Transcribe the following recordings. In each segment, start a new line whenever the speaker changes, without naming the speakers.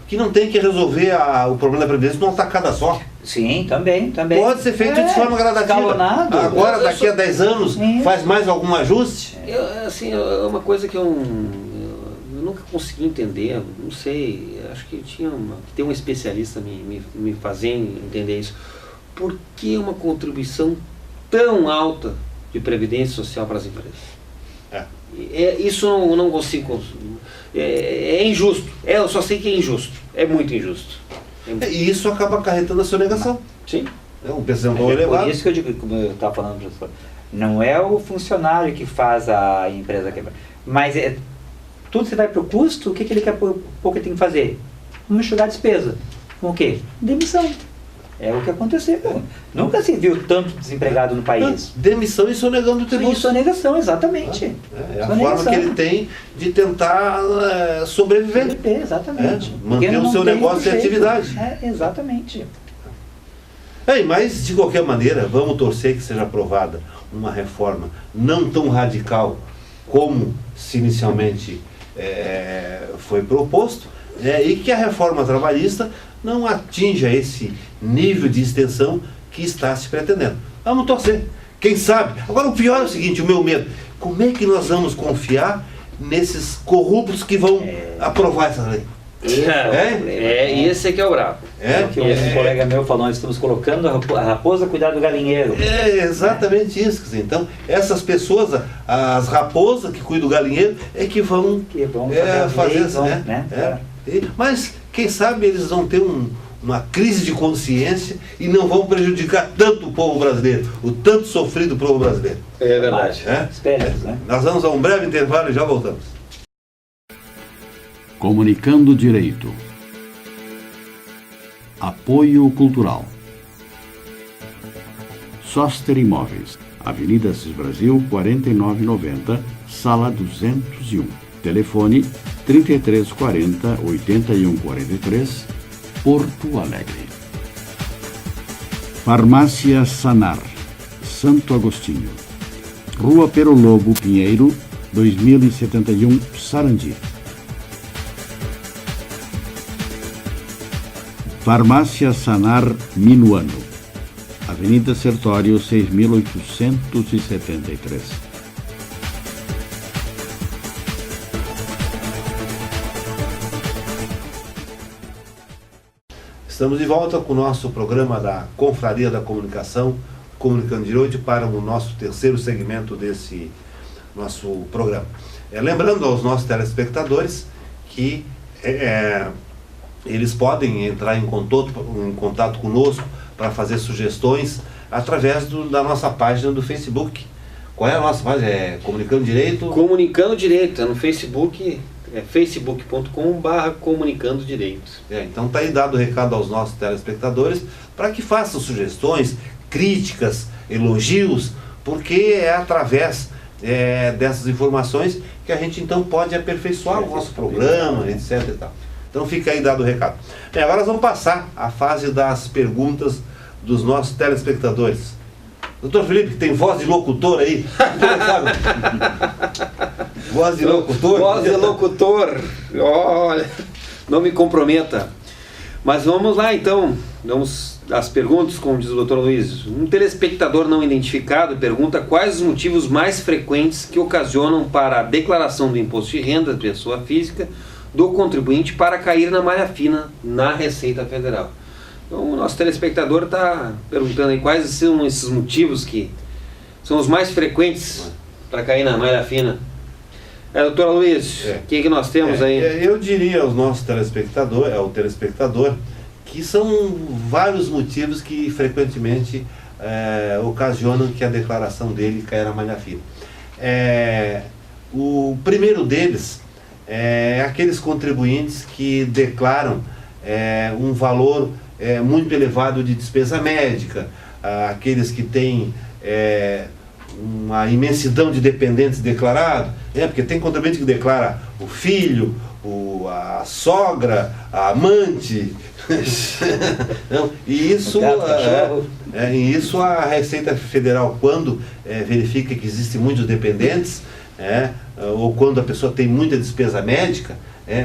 que não tem que resolver o problema da Previdência numa tacada só.
Sim, também.
Pode ser feito de forma gradativa.
Escalonado.
Agora, daqui a 10 anos, faz mais algum ajuste?
É uma coisa que eu nunca consegui entender, não sei, acho que tem um especialista me fazendo entender isso. Por que uma contribuição tão alta de Previdência Social para as empresas? Isso eu não consigo. É injusto. Eu só sei que é injusto. É muito injusto.
E isso acaba acarretando a sonegação.
Sim.
É um percentual elevado.
Por isso que eu digo, como eu estava falando, professor, não é o funcionário que faz a empresa quebrar. Mas tudo se vai para o custo, o que ele quer pouco tem que fazer? Vamos enxugar a despesa. Com o quê? Demissão. É o que aconteceu. Nunca se viu tanto desempregado no país.
Demissão e sonegando o tributo.
Sonegação, exatamente.
É a forma que ele tem de tentar sobreviver.
Exatamente.
Manter o seu negócio em atividade.
Exatamente.
Mas, de qualquer maneira, vamos torcer que seja aprovada uma reforma não tão radical como se inicialmente foi proposto, e que a reforma trabalhista não atinja esse nível de extensão que está se pretendendo. Vamos torcer. Quem sabe? Agora, o pior é o seguinte, o meu medo. Como é que nós vamos confiar nesses corruptos que vão aprovar essa lei?
Esse é que é o bravo.
Que um colega meu falou, nós estamos colocando a raposa a cuidar do galinheiro.
Exatamente isso. Então, essas pessoas, as raposas que cuidam do galinheiro, é que vão fazer isso. Mas, quem sabe, eles vão ter uma crise de consciência e não vão prejudicar tanto o povo brasileiro, o tanto sofrido povo brasileiro.
É verdade.
Esperemos, né?
Nós vamos a um breve intervalo e já voltamos.
Comunicando Direito. Apoio Cultural. Soster Imóveis, Avenida Assis Brasil, 4990, Sala 201. Telefone 3340-8143, Porto Alegre. Farmácia Sanar, Santo Agostinho. Rua Pero Lobo Pinheiro, 2071, Sarandi. Farmácia Sanar Minuano, Avenida Sertório, 6873.
Estamos de volta com o nosso programa da Confraria da Comunicação, Comunicando Direito, para o nosso terceiro segmento desse nosso programa. Lembrando aos nossos telespectadores que eles podem entrar em contato conosco para fazer sugestões através da nossa página do Facebook. Qual é a nossa página? Comunicando Direito?
Comunicando Direito, no Facebook, facebook.com/comunicando direito.
Então está aí dado o recado aos nossos telespectadores para que façam sugestões, críticas, elogios, porque é através dessas informações que a gente então pode aperfeiçoar o nosso programa, etc. e tal. Então fica aí dado o recado. Agora nós vamos passar à fase das perguntas dos nossos telespectadores. Doutor Felipe, que tem voz de locutor aí. Voz de locutor?
Voz de locutor. Olha, não me comprometa. Mas vamos lá então. Vamos às perguntas, como diz o doutor Luiz. Um telespectador não identificado pergunta quais os motivos mais frequentes que ocasionam para a declaração do imposto de renda da pessoa física do contribuinte para cair na malha fina na Receita Federal. Então, o nosso telespectador está perguntando aí quais são esses motivos que são os mais frequentes para cair na malha fina. Doutor Luiz, o que nós temos aí?
Eu diria aos nossos telespectadores, ao telespectador, que são vários motivos que frequentemente ocasionam que a declaração dele caia na malha fina. O primeiro deles é aqueles contribuintes que declaram um valor muito elevado de despesa médica, aqueles que têm uma imensidão de dependentes declarados, porque tem contribuinte que declara o filho, a sogra, a amante, e isso a Receita Federal, quando verifica que existem muitos dependentes, ou quando a pessoa tem muita despesa médica,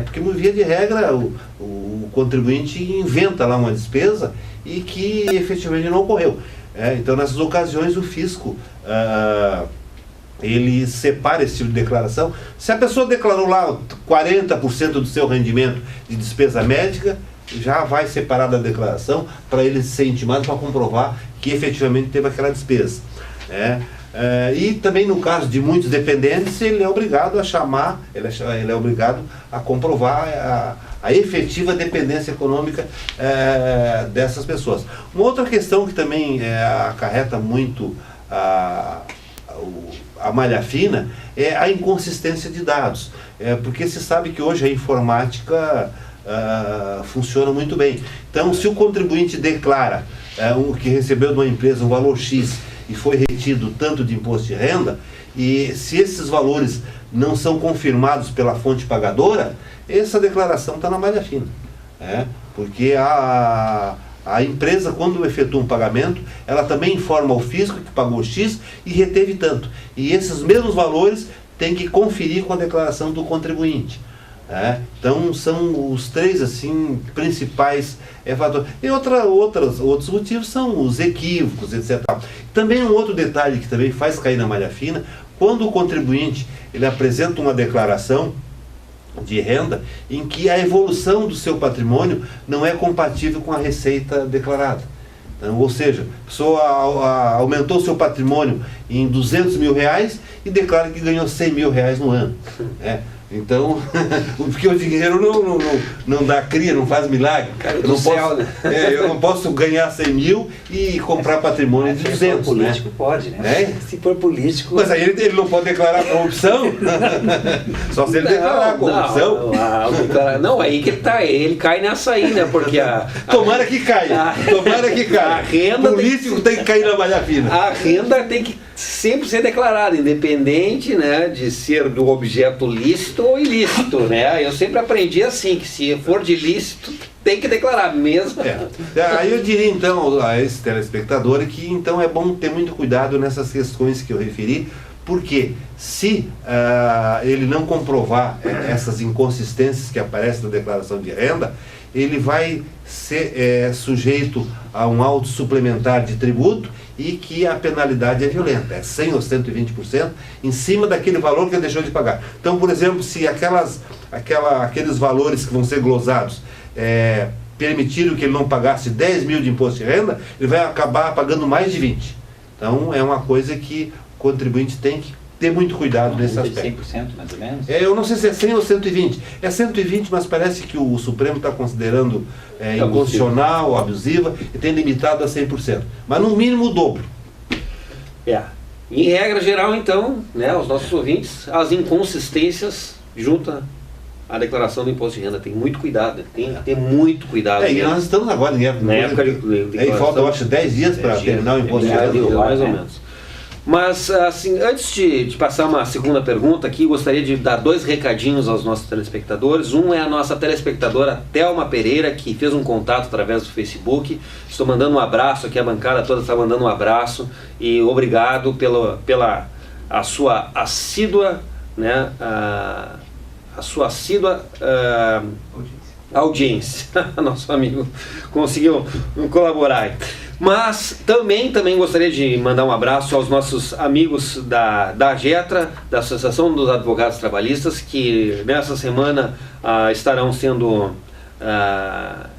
Porque, via de regra, o contribuinte inventa lá uma despesa e que efetivamente não ocorreu. Então, nessas ocasiões, o fisco ele separa esse tipo de declaração. Se a pessoa declarou lá 40% do seu rendimento de despesa médica, já vai separar da declaração para ele ser intimado para comprovar que efetivamente teve aquela despesa. E também no caso de muitos dependentes, ele é obrigado a chamar, ele é obrigado a comprovar a efetiva dependência econômica dessas pessoas. Uma outra questão que também acarreta muito a malha fina é a inconsistência de dados, porque se sabe que hoje a informática funciona muito bem. Então, se o contribuinte declara que recebeu de uma empresa um valor X e foi retido tanto de imposto de renda, e se esses valores não são confirmados pela fonte pagadora, essa declaração está na malha fina. Porque a empresa, quando efetua um pagamento, ela também informa ao fisco que pagou X e reteve tanto. E esses mesmos valores tem que conferir com a declaração do contribuinte. Então são os três assim principais fatores. E outros motivos são os equívocos, etc. Também um outro detalhe que também faz cair na malha fina: quando o contribuinte ele apresenta uma declaração de renda em que a evolução do seu patrimônio não é compatível com a receita declarada. Então, ou seja, a pessoa aumentou seu patrimônio em R$200 mil e declara que ganhou R$100 mil no ano. Então, porque o dinheiro não dá cria, não faz milagre. Eu não posso ganhar 100 mil e comprar patrimônio de 200.
Se for político, pode, né? Se for político...
Mas aí ele não pode declarar corrupção? Só se ele declarar corrupção.
Não, aí que ele cai nessa aí, né? Porque
tomara que caia. Tomara que caia.
A renda
político tem que cair na malha fina.
A renda tem que sempre ser declarada, independente, né, de ser do objeto lícito ou ilícito, né? Eu sempre aprendi assim, que se for de lícito, tem que declarar mesmo.
Aí eu diria então a esse telespectador que então é bom ter muito cuidado nessas questões que eu referi, porque se ele não comprovar essas inconsistências que aparecem na declaração de renda, ele vai ser sujeito a um auto suplementar de tributo e que a penalidade é violenta, 100% ou 120% em cima daquele valor que ele deixou de pagar. Então, por exemplo, se aqueles valores que vão ser glosados permitiram que ele não pagasse 10 mil de imposto de renda, ele vai acabar pagando mais de 20. Então, é uma coisa que o contribuinte tem que ter muito cuidado nesse aspecto.
100% mais ou menos?
Eu não sei se é 100 ou 120. É 120, mas parece que o Supremo está considerando inconstitucional, abusiva, e tem limitado a 100%. Mas no mínimo o dobro.
Em regra geral, então, né, os nossos ouvintes, as inconsistências junto à declaração do imposto de renda. Tem muito cuidado, tem que ter muito cuidado.
E nós estamos agora
na época de
aí falta, eu acho, 10 dias para terminar o imposto de renda.
Mais ou menos. Mas, assim, antes de passar uma segunda pergunta aqui, gostaria de dar 2 recadinhos aos nossos telespectadores. Um é a nossa telespectadora Thelma Pereira, que fez um contato através do Facebook. Estou mandando um abraço aqui, a bancada toda está mandando um abraço. E obrigado pela sua assídua, né, a sua assídua audiência. Nosso amigo conseguiu colaborar. Mas também gostaria de mandar um abraço aos nossos amigos da AGETRA, da Associação dos Advogados Trabalhistas, que nessa semana estarão sendo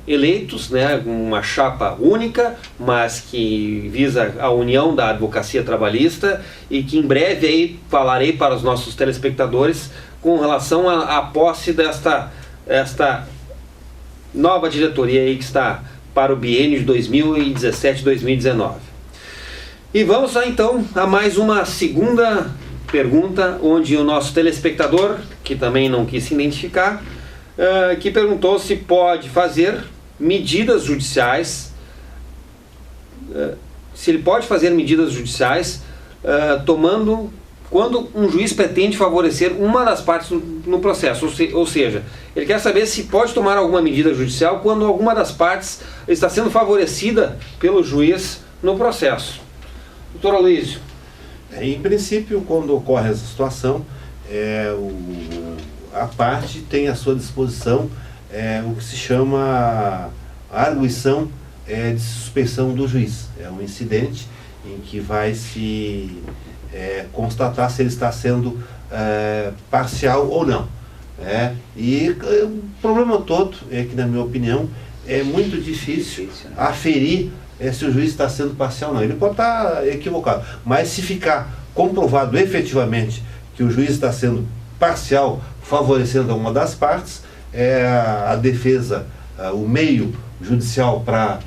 eleitos, né, uma chapa única, mas que visa a união da advocacia trabalhista, e que em breve aí falarei para os nossos telespectadores com relação à posse desta nova diretoria aí que está para o biênio de 2017-2019. E vamos lá então a mais uma segunda pergunta, onde o nosso telespectador, que também não quis se identificar, que perguntou se pode fazer medidas judiciais, tomando quando um juiz pretende favorecer uma das partes no processo, ou seja, ele quer saber se pode tomar alguma medida judicial quando alguma das partes está sendo favorecida pelo juiz no processo. Doutor Aloysio.
Em princípio, quando ocorre essa situação, a parte tem à sua disposição o que se chama a arguição de suspeição do juiz. É um incidente em que vai se constatar se ele está sendo parcial ou não. E o problema todo é que, na minha opinião, é muito difícil aferir se o juiz está sendo parcial ou não. Ele pode estar equivocado, mas se ficar comprovado efetivamente que o juiz está sendo parcial, favorecendo uma das partes, a defesa, o meio judicial para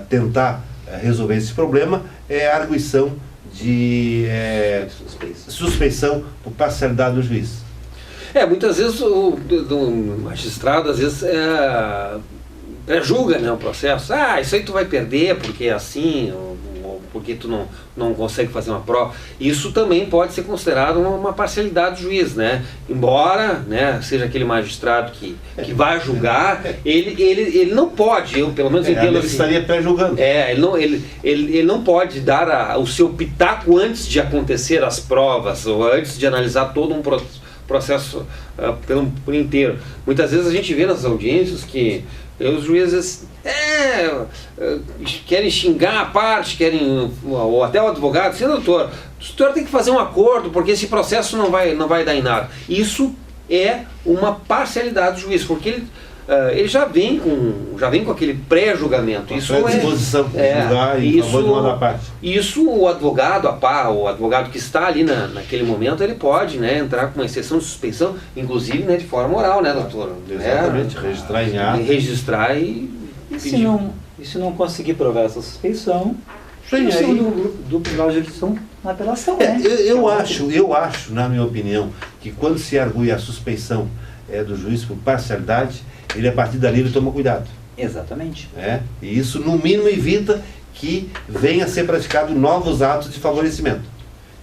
tentar resolver esse problema é a arguição de suspeição por parcialidade do juiz.
Muitas vezes o magistrado, às vezes, pré-julga, né, o processo. Isso aí tu vai perder porque é assim, ou porque tu não consegue fazer uma prova. Isso também pode ser considerado uma parcialidade do juiz, né? Embora, né, seja aquele magistrado que vai julgar, ele não pode, eu pelo menos entendo
ele estaria pré-julgando.
Ele não pode dar o seu pitaco antes de acontecer as provas, ou antes de analisar todo um processo por inteiro. Muitas vezes a gente vê nas audiências que os juízes querem xingar a parte, ou até o advogado, doutor, o senhor tem que fazer um acordo, porque esse processo não vai dar em nada. Isso é uma parcialidade do juiz, porque ele já vem com aquele pré-julgamento. Isso é
disposição de julgar em favor de uma da parte.
Isso o advogado, o advogado que está ali naquele momento, ele pode, né, entrar com uma exceção de suspeição, inclusive, né, de forma oral, né, doutor?
Exatamente, registrar em ato.
Registrar e
se não conseguir provar essa suspeição, do Tribunal de Justiça na apelação, né?
Eu acho, na minha opinião, que quando se argui a suspeição do juiz por parcialidade, ele, a partir dali, ele toma cuidado.
Exatamente.
E isso, no mínimo, evita que venha a ser praticado novos atos de favorecimento.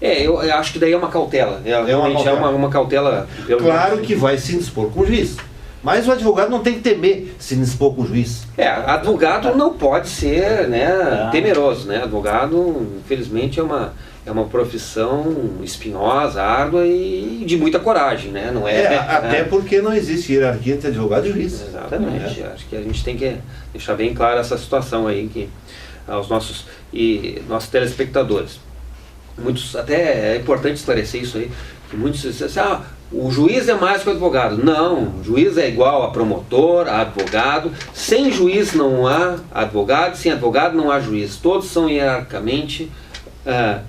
Eu acho que daí é uma cautela. Realmente é uma cautela.
Claro que vai se indispor com o juiz. Mas o advogado não tem que temer se indispor com o juiz.
Advogado não pode ser, né, temeroso, né? Advogado, infelizmente, é uma profissão espinhosa, árdua e de muita coragem, né? Não
até porque não existe hierarquia entre advogado e juiz.
Exatamente. Acho que a gente tem que deixar bem clara essa situação aí que aos nossos telespectadores. Até é importante esclarecer isso aí, que muitos dizem assim, o juiz é mais que o advogado. Não, o juiz é igual a promotor, a advogado. Sem juiz não há advogado, sem advogado não há juiz. Todos são hierarquicamente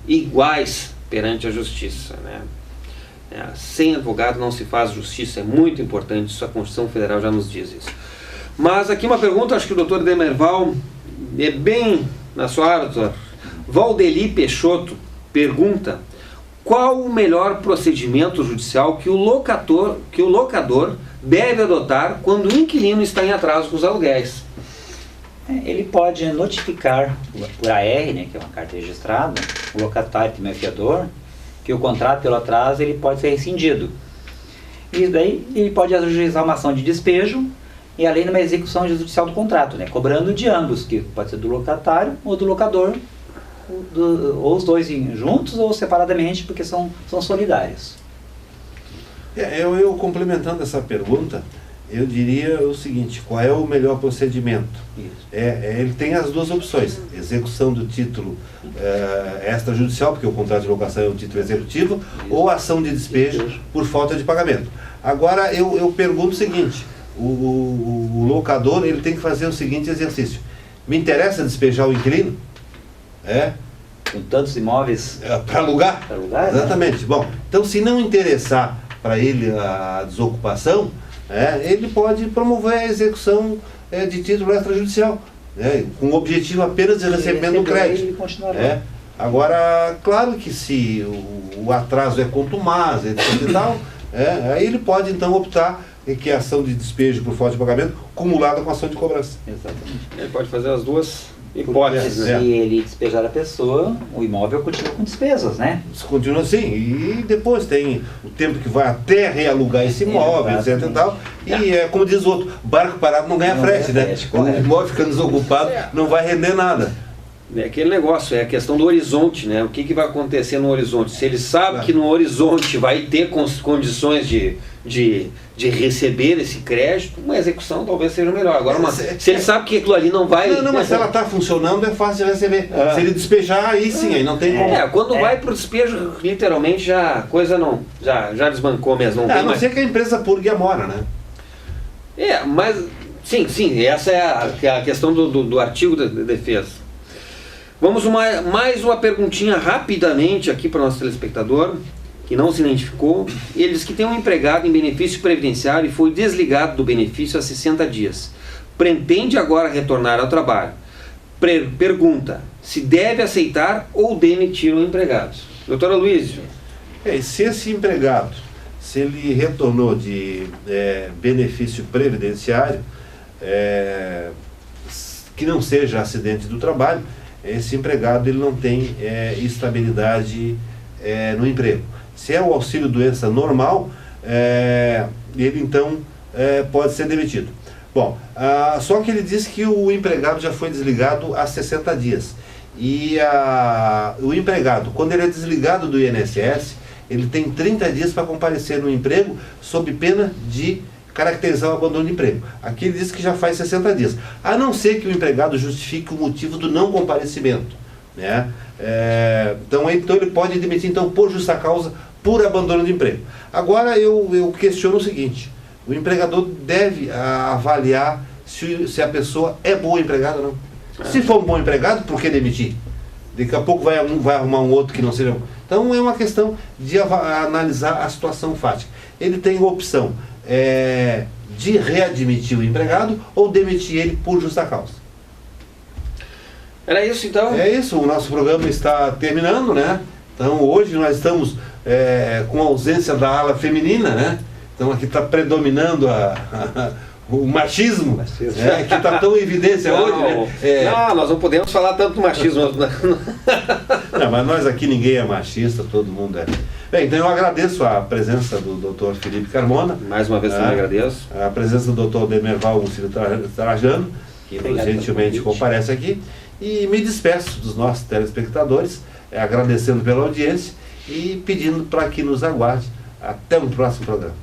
iguais perante a justiça, né? Sem advogado não se faz justiça, é muito importante, isso a Constituição Federal já nos diz isso. Mas aqui uma pergunta, acho que o doutor Demerval é bem na sua área, doutor. Valdeli Peixoto pergunta: qual o melhor procedimento judicial que o locador deve adotar quando o inquilino está em atraso com os aluguéis?
Ele pode notificar por AR, né, que é uma carta registrada, o locatário, que é o fiador, que o contrato pelo atraso ele pode ser rescindido. E daí ele pode ajuizar uma ação de despejo e além de uma execução judicial do contrato, né, cobrando de ambos, que pode ser do locatário ou do locador, ou os dois juntos ou separadamente, porque são solidários.
Eu complementando essa pergunta, eu diria o seguinte: qual é o melhor procedimento? Ele tem as duas opções: execução do título extrajudicial, porque o contrato de locação é o título executivo, ou ação de despejo por falta de pagamento. Agora eu pergunto o seguinte: o locador ele tem que fazer o seguinte exercício: me interessa despejar o inquilino?
Com tantos imóveis
para alugar?
Para alugar,
exatamente.
Né?
Bom, então se não interessar para ele a desocupação, ele pode promover a execução de título extrajudicial, com o objetivo apenas de recebimento do crédito. Agora, claro que se o atraso é contumaz, etc. e tal, aí ele pode então optar que a ação de despejo por falta de pagamento cumulada com a ação de cobrança.
Exatamente.
Ele pode fazer as duas hipóteses.
Se ele despejar a pessoa, o imóvel continua com despesas, né?
Continua assim, e depois tem o tempo que vai até realugar esse imóvel, etc. e tal. E como diz o outro, barco parado não ganha frete, né? O imóvel ficando desocupado não vai render nada.
É aquele negócio, é a questão do horizonte, né? O que vai acontecer no horizonte? Se ele sabe que no horizonte vai ter condições de receber esse crédito, uma execução talvez seja melhor. Agora, se ele sabe que aquilo ali não vai...
Não, mas se ela está funcionando, é fácil de receber. Se ele despejar, aí sim, aí não tem como.
Quando vai para o despejo, literalmente já a coisa não... Já desbancou mesmo.
A não ser que a empresa purgue a mora, né?
Mas... Sim, essa é a questão do artigo da defesa. Vamos mais uma perguntinha rapidamente aqui para o nosso telespectador, que não se identificou. Ele diz que tem um empregado em benefício previdenciário e foi desligado do benefício há 60 dias. Pretende agora retornar ao trabalho. Pergunta se deve aceitar ou demitir o empregado. Doutora Luísio.
Se esse empregado, se ele retornou de benefício previdenciário, que não seja acidente do trabalho, esse empregado ele não tem estabilidade no emprego. Se é o auxílio doença normal, ele então pode ser demitido. Bom, só que ele diz que o empregado já foi desligado há 60 dias. E o empregado, quando ele é desligado do INSS, ele tem 30 dias para comparecer no emprego sob pena de caracterizar o abandono de emprego. Aqui ele diz que já faz 60 dias. A não ser que o empregado justifique o motivo do não comparecimento, né? Então ele pode demitir então por justa causa, por abandono de emprego. Agora eu questiono o seguinte: o empregador deve avaliar se a pessoa é boa empregada ou não. Se for um bom empregado, por que demitir? Daqui a pouco vai arrumar um outro que não seja bom. Então é uma questão de analisar a situação fática. Ele tem a opção de readmitir o empregado ou demitir ele por justa causa.
Era isso então?
É isso, o nosso programa está terminando, né? Então hoje nós estamos com a ausência da ala feminina, né? Então aqui está predominando o machismo, que está tão em evidência hoje, né?
Não, nós não podemos falar tanto do machismo.
Não, mas nós aqui ninguém é machista, todo mundo é. Bem, então eu agradeço a presença do Dr. Felipe Carmona.
Mais uma vez também agradeço.
A presença do Dr. Demerval Mucilo Trajano, que gentilmente comparece aqui. E me despeço dos nossos telespectadores, agradecendo pela audiência e pedindo para que nos aguarde até o próximo programa.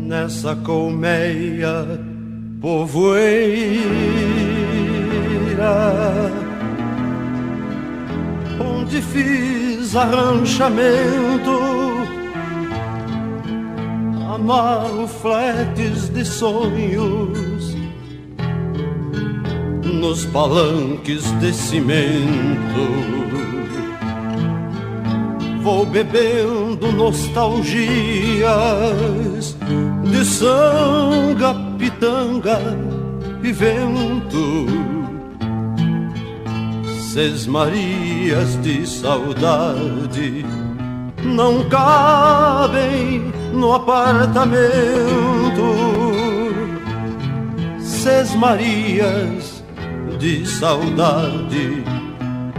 Nessa colmeia povoeira, onde fiz arranchamento, amarro fletes de sonhos nos palanques de cimento. Vou bebendo nostalgias de sanga, pitanga e vento, sesmarias de saudade não cabem no apartamento. Sesmarias de saudade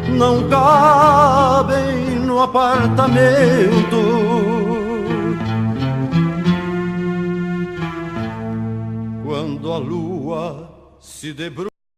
não cabem no apartamento. Quando a lua se debruça